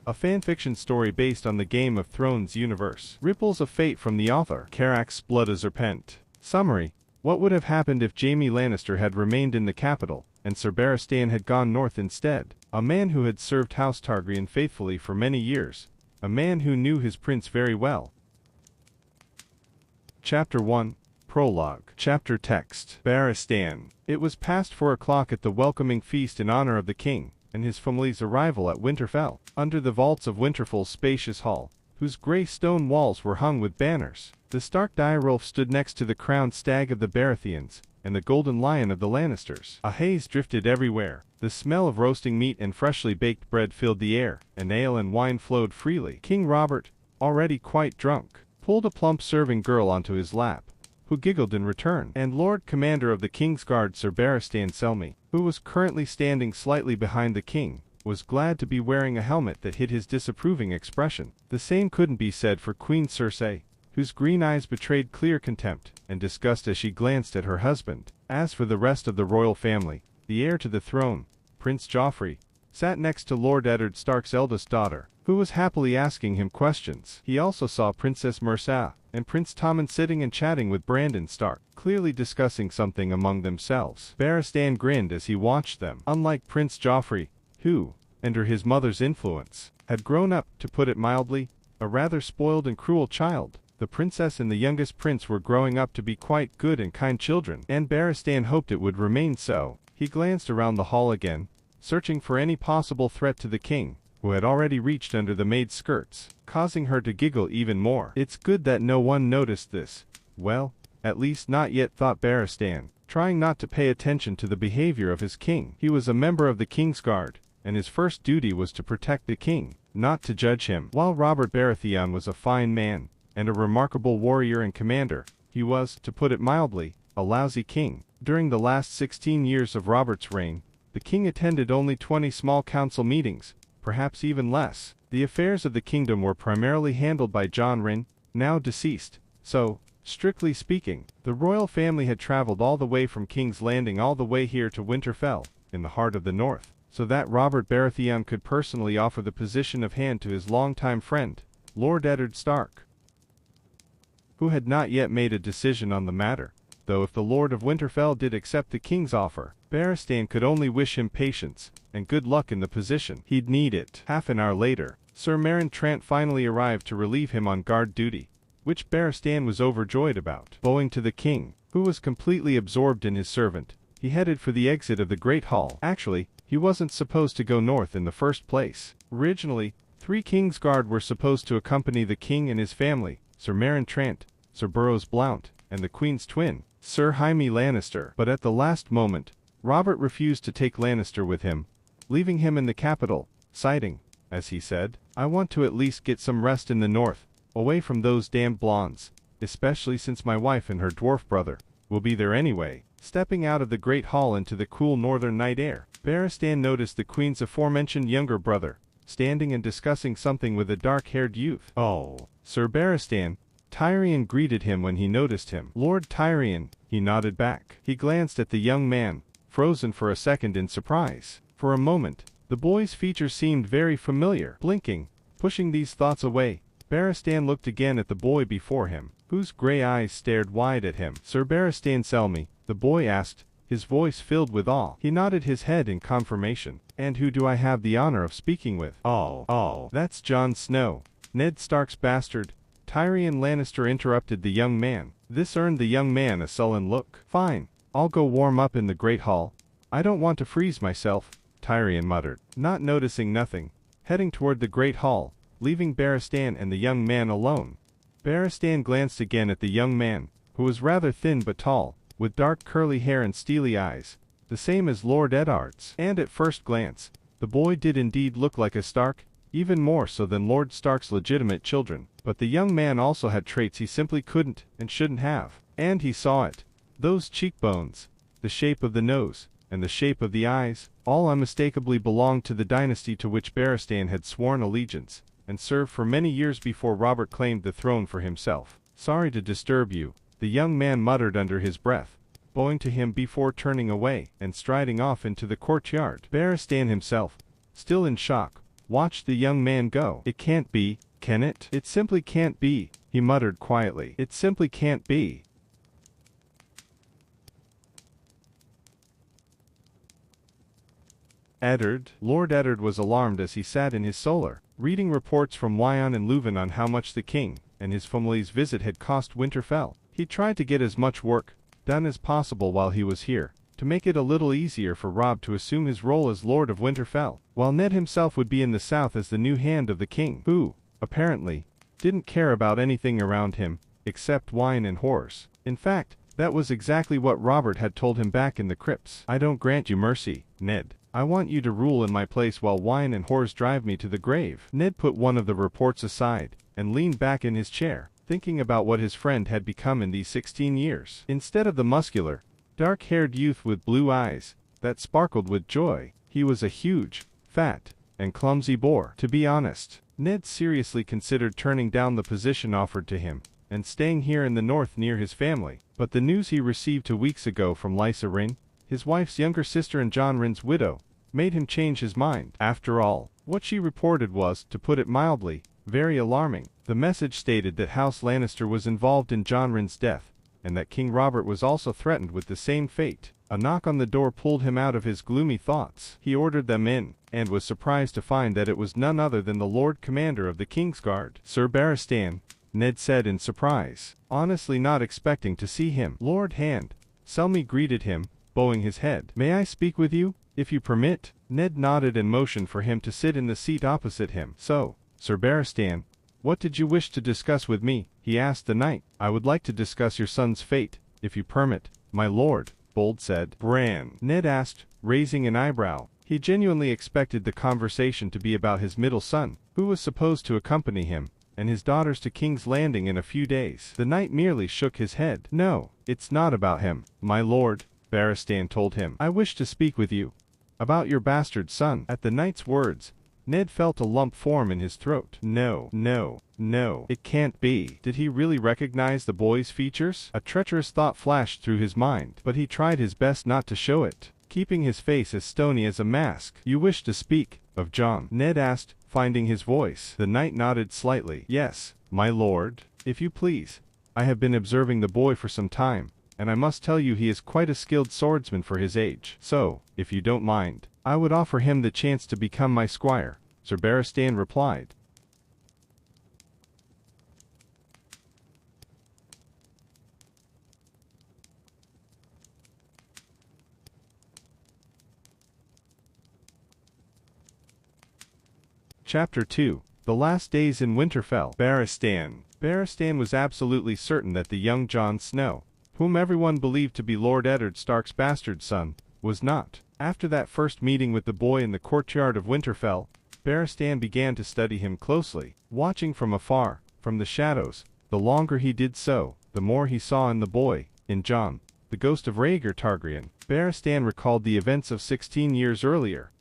a fanfiction story based on the Game of Thrones universe. Ripples of Fate from the author. Carrack's Blood a Serpent. Summary. What would have happened if Jaime Lannister had remained in the capital, and Ser Barristan had gone north instead? A man who had served House Targaryen faithfully for many years. A man who knew his prince very well. Chapter 1. Prologue. Chapter Text. Barristan. It was past 4 o'clock at the welcoming feast in honor of the king and his family's arrival at Winterfell. Under the vaults of Winterfell's spacious hall, whose grey stone walls were hung with banners, the Stark direwolf stood next to the crowned stag of the Baratheons and the golden lion of the Lannisters. A haze drifted everywhere. The smell of roasting meat and freshly baked bread filled the air, and ale and wine flowed freely. King Robert, already quite drunk, pulled a plump serving girl onto his lap, who giggled in return, and Lord Commander of the King's Guard Ser Barristan Selmy, who was currently standing slightly behind the king, was glad to be wearing a helmet that hid his disapproving expression. The same couldn't be said for Queen Cersei, whose green eyes betrayed clear contempt and disgust as she glanced at her husband. As for the rest of the royal family, the heir to the throne, Prince Joffrey, sat next to Lord Eddard Stark's eldest daughter, who was happily asking him questions. He also saw Princess Myrsa and Prince Tommen sitting and chatting with Brandon Stark, clearly discussing something among themselves. Barristan grinned as he watched them. Unlike Prince Joffrey, who, under his mother's influence, had grown up, to put it mildly, a rather spoiled and cruel child, the princess and the youngest prince were growing up to be quite good and kind children, and Barristan hoped it would remain so. He glanced around the hall again, searching for any possible threat to the king, who had already reached under the maid's skirts, causing her to giggle even more. It's good that no one noticed this. Well, at least not yet, thought Barristan, trying not to pay attention to the behavior of his king. He was a member of the King's Guard, and his first duty was to protect the king, not to judge him. While Robert Baratheon was a fine man, and a remarkable warrior and commander, he was, to put it mildly, a lousy king. During the last 16 years of Robert's reign, the king attended only 20 small council meetings, perhaps even less. The affairs of the kingdom were primarily handled by Jon Rynn, now deceased, so, strictly speaking, the royal family had traveled all the way from King's Landing all the way here to Winterfell, in the heart of the north, so that Robert Baratheon could personally offer the position of hand to his longtime friend, Lord Eddard Stark, who had not yet made a decision on the matter, though if the Lord of Winterfell did accept the king's offer, Barristan could only wish him patience and good luck in the position. He'd need it. Half an hour later, Sir Meryn Trant finally arrived to relieve him on guard duty, which Barristan was overjoyed about. Bowing to the king, who was completely absorbed in his servant, he headed for the exit of the Great Hall. Actually, he wasn't supposed to go north in the first place. Originally, 3 King's Guard were supposed to accompany the king and his family, Sir Meryn Trant, Sir Burrows Blount, and the Queen's twin, Sir Jaime Lannister. But at the last moment, Robert refused to take Lannister with him, leaving him in the capital, citing, as he said, "I want to at least get some rest in the north, away from those damned blondes, especially since my wife and her dwarf brother will be there anyway." Stepping out of the great hall into the cool northern night air, Barristan noticed the Queen's aforementioned younger brother, standing and discussing something with a dark-haired youth. "Oh, Sir Barristan." Tyrion greeted him when he noticed him. "Lord Tyrion," he nodded back. He glanced at the young man, frozen for a second in surprise. For a moment, the boy's features seemed very familiar. Blinking, pushing these thoughts away, Barristan looked again at the boy before him, whose grey eyes stared wide at him. "Ser Barristan Selmy," the boy asked, his voice filled with awe. He nodded his head in confirmation. "And who do I have the honor of speaking with?" Oh, that's Jon Snow, Ned Stark's bastard." Tyrion Lannister interrupted the young man. This earned the young man a sullen look. "Fine, I'll go warm up in the Great Hall. I don't want to freeze myself," Tyrion muttered, not noticing nothing, heading toward the Great Hall, leaving Barristan and the young man alone. Barristan glanced again at the young man, who was rather thin but tall, with dark curly hair and steely eyes, the same as Lord Eddard's. And at first glance, the boy did indeed look like a Stark, even more so than Lord Stark's legitimate children. But the young man also had traits he simply couldn't and shouldn't have. And he saw it. Those cheekbones, the shape of the nose, and the shape of the eyes, all unmistakably belonged to the dynasty to which Barristan had sworn allegiance, and served for many years before Robert claimed the throne for himself. "Sorry to disturb you," the young man muttered under his breath, bowing to him before turning away and striding off into the courtyard. Barristan himself, still in shock, watched the young man go. "It can't be, can it? It simply can't be," he muttered quietly. "It simply can't be." Eddard. Lord Eddard was alarmed as he sat in his solar, reading reports from Wyon and Leuven on how much the king and his family's visit had cost Winterfell. He tried to get as much work done as possible while he was here, to make it a little easier for Robb to assume his role as Lord of Winterfell, while Ned himself would be in the south as the new hand of the king, who, apparently, didn't care about anything around him, except wine and whores. In fact, that was exactly what Robert had told him back in the crypts. "I don't grant you mercy, Ned. I want you to rule in my place while wine and whores drive me to the grave." Ned put one of the reports aside, and leaned back in his chair, thinking about what his friend had become in these 16 years. Instead of the muscular, dark-haired youth with blue eyes that sparkled with joy, he was a huge, fat, and clumsy bore. To be honest, Ned seriously considered turning down the position offered to him, and staying here in the north near his family. But the news he received 2 weeks ago from Lysa Ring, his wife's younger sister and Jon Rin's widow, made him change his mind. After all, what she reported was, to put it mildly, very alarming. The message stated that House Lannister was involved in Jon Rin's death, and that King Robert was also threatened with the same fate. A knock on the door pulled him out of his gloomy thoughts. He ordered them in, and was surprised to find that it was none other than the Lord Commander of the Kingsguard. "Sir Barristan," Ned said in surprise, honestly not expecting to see him. Lord Hand Selmy greeted him, bowing his head. "May I speak with you, if you permit?" Ned nodded and motioned for him to sit in the seat opposite him. "So, Sir Barristan, what did you wish to discuss with me?" he asked the knight. "I would like to discuss your son's fate, if you permit, my lord," Bold said. "Bran?" Ned asked, raising an eyebrow. He genuinely expected the conversation to be about his middle son, who was supposed to accompany him and his daughters to King's Landing in a few days. The knight merely shook his head. "No, it's not about him, my lord," Barristan told him. "I wish to speak with you about your bastard son." At the knight's words, Ned felt a lump form in his throat. No, no, no, it can't be. Did he really recognize the boy's features? A treacherous thought flashed through his mind, but he tried his best not to show it, keeping his face as stony as a mask. "You wish to speak of Jon?" Ned asked, finding his voice. The knight nodded slightly. "Yes, my lord. If you please, I have been observing the boy for some time, and I must tell you he is quite a skilled swordsman for his age. So, if you don't mind, I would offer him the chance to become my squire," Sir Barristan replied. Chapter 2. The Last Days in Winterfell. Barristan was absolutely certain that the young Jon Snow, whom everyone believed to be Lord Eddard Stark's bastard son, was not. After that first meeting with the boy in the courtyard of Winterfell, Barristan began to study him closely, watching from afar, from the shadows. The longer he did so, the more he saw in the boy, in Jon, the ghost of Rhaegar Targaryen. Barristan recalled the events of 16 years earlier,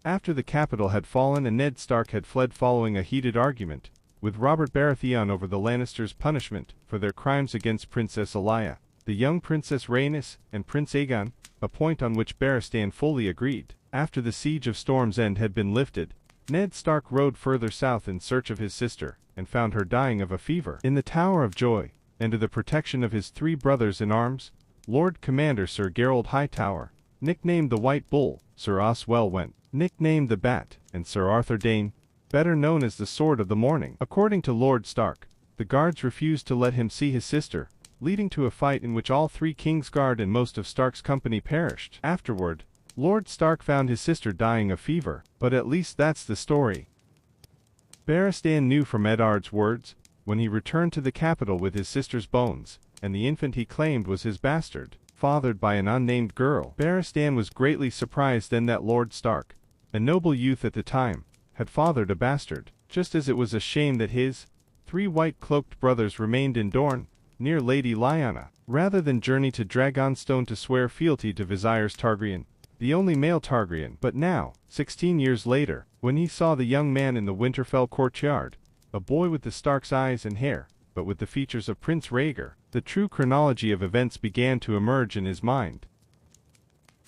after the capital had fallen and Ned Stark had fled following a heated argument with Robert Baratheon over the Lannisters' punishment for their crimes against Princess Alia, the young Princess Rhaenys, and Prince Aegon, a point on which Barristan fully agreed. After the siege of Storm's End had been lifted, Ned Stark rode further south in search of his sister, and found her dying of a fever. In the Tower of Joy, under the protection of his 3 brothers-in-arms, Lord Commander Sir Gerald Hightower, nicknamed the White Bull, Sir Oswell Went, nicknamed the Bat, and Sir Arthur Dayne, better known as the Sword of the Morning. According to Lord Stark, the guards refused to let him see his sister, leading to a fight in which all 3 Kingsguard and most of Stark's company perished. Afterward, Lord Stark found his sister dying of fever, but at least that's the story. Barristan knew from Eddard's words, when he returned to the capital with his sister's bones, and the infant he claimed was his bastard, fathered by an unnamed girl. Barristan was greatly surprised then that Lord Stark, a noble youth at the time, had fathered a bastard, just as it was a shame that his 3 white-cloaked brothers remained in Dorne, near Lady Lyanna, rather than journey to Dragonstone to swear fealty to Viserys Targaryen, the only male Targaryen. But now, 16 years later, when he saw the young man in the Winterfell courtyard, a boy with the Stark's eyes and hair, but with the features of Prince Rhaegar, the true chronology of events began to emerge in his mind.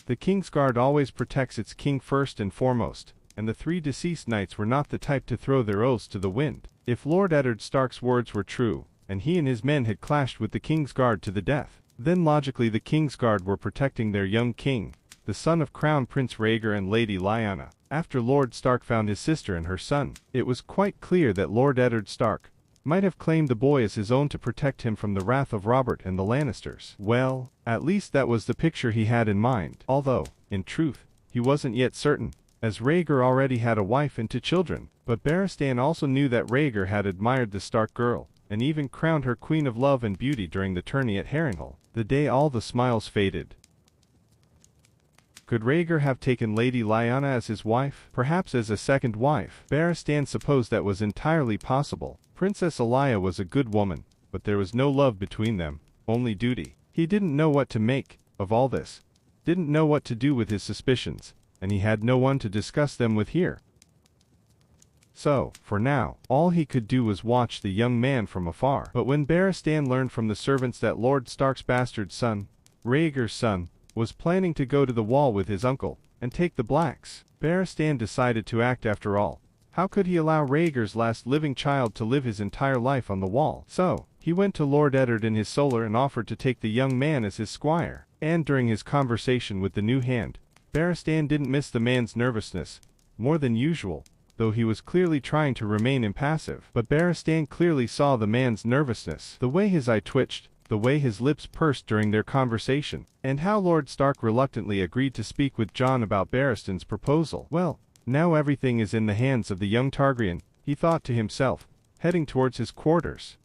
The Kingsguard always protects its king first and foremost, and the 3 deceased knights were not the type to throw their oaths to the wind. If Lord Eddard Stark's words were true, and he and his men had clashed with the King's Guard to the death, then logically the King's Guard were protecting their young king, the son of Crown Prince Rhaegar and Lady Lyanna. After Lord Stark found his sister and her son, it was quite clear that Lord Eddard Stark might have claimed the boy as his own to protect him from the wrath of Robert and the Lannisters. Well, at least that was the picture he had in mind, although, in truth, he wasn't yet certain, as Rhaegar already had a wife and 2 children. But Barristan also knew that Rhaegar had admired the Stark girl, and even crowned her Queen of Love and Beauty during the tourney at Harrenhal, the day all the smiles faded. Could Rhaegar have taken Lady Lyanna as his wife? Perhaps as a second wife? Barristan supposed that was entirely possible. Princess Alia was a good woman, but there was no love between them, only duty. He didn't know what to make of all this, didn't know what to do with his suspicions, and he had no one to discuss them with here. So, for now, all he could do was watch the young man from afar. But when Barristan learned from the servants that Lord Stark's bastard son, Rhaegar's son, was planning to go to the Wall with his uncle, and take the Blacks, Barristan decided to act after all. How could he allow Rhaegar's last living child to live his entire life on the Wall? So, he went to Lord Eddard in his solar and offered to take the young man as his squire. And during his conversation with the new hand, Barristan didn't miss the man's nervousness, more than usual, though he was clearly trying to remain impassive. But Barristan clearly saw the man's nervousness, the way his eye twitched, the way his lips pursed during their conversation, and how Lord Stark reluctantly agreed to speak with Jon about Barristan's proposal. Well, now everything is in the hands of the young Targaryen, he thought to himself, heading towards his quarters.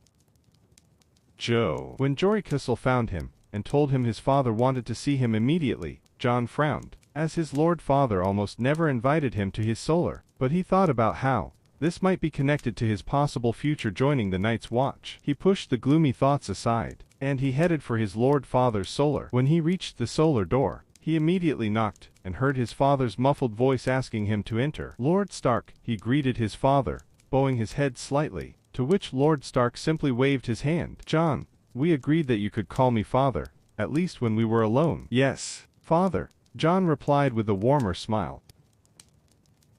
Joe. When Jory Kissel found him, and told him his father wanted to see him immediately, Jon frowned, as his lord father almost never invited him to his solar. But he thought about how this might be connected to his possible future joining the Night's Watch. He pushed the gloomy thoughts aside, and he headed for his lord father's solar. When he reached the solar door, he immediately knocked, and heard his father's muffled voice asking him to enter. Lord Stark, he greeted his father, bowing his head slightly, to which Lord Stark simply waved his hand. Jon, we agreed that you could call me father, at least when we were alone. Yes, father, Jon replied with a warmer smile.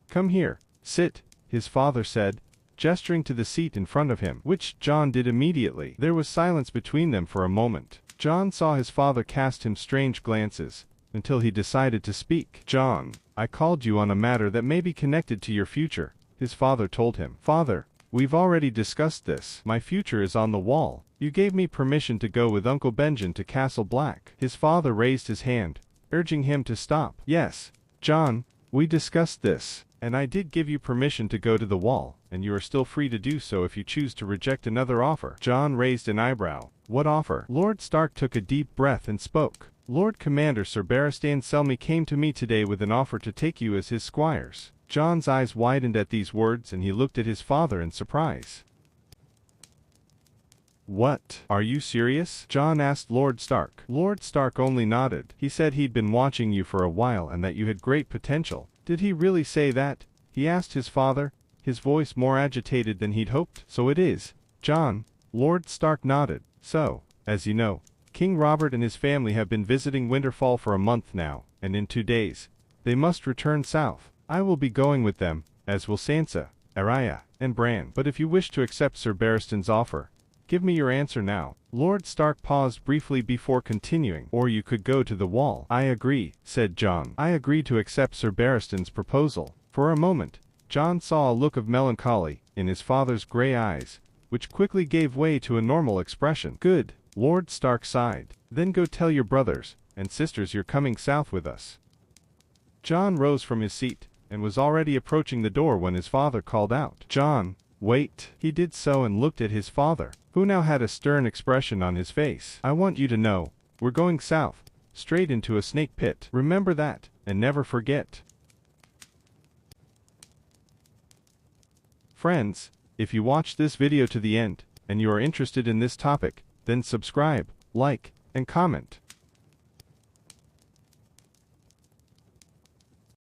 Come here, sit, his father said, gesturing to the seat in front of him, which Jon did immediately. There was silence between them for a moment. Jon saw his father cast him strange glances, until he decided to speak. Jon, I called you on a matter that may be connected to your future, his father told him. Father, we've already discussed this. My future is on the Wall. You gave me permission to go with Uncle Benjen to Castle Black. His father raised his hand, urging him to stop. Yes, Jon, we discussed this, and I did give you permission to go to the Wall, and you are still free to do so if you choose to reject another offer. Jon raised an eyebrow. What offer? Lord Stark took a deep breath and spoke. Lord Commander Sir Barristan Selmy came to me today with an offer to take you as his squires. Jon's eyes widened at these words and he looked at his father in surprise. What? Are you serious? Jon asked Lord Stark. Lord Stark only nodded. He said he'd been watching you for a while and that you had great potential. Did he really say that? He asked his father, his voice more agitated than he'd hoped. So it is, Jon. Lord Stark nodded. So, as you know, King Robert and his family have been visiting Winterfell for a month now, and in 2 days, they must return south. I will be going with them, as will Sansa, Arya, and Bran. But if you wish to accept Sir Barristan's offer, give me your answer now. Lord Stark paused briefly before continuing. Or you could go to the Wall. I agree, said Jon. I agree to accept Sir Barristan's proposal. For a moment, Jon saw a look of melancholy in his father's gray eyes, which quickly gave way to a normal expression. Good, Lord Stark sighed. Then go tell your brothers and sisters you're coming south with us. Jon rose from his seat, and was already approaching the door when his father called out. Jon, wait. He did so and looked at his father, who now had a stern expression on his face. I want you to know, we're going south, straight into a snake pit. Remember that, and never forget. Friends, if you watched this video to the end, and you are interested in this topic, then subscribe, like, and comment.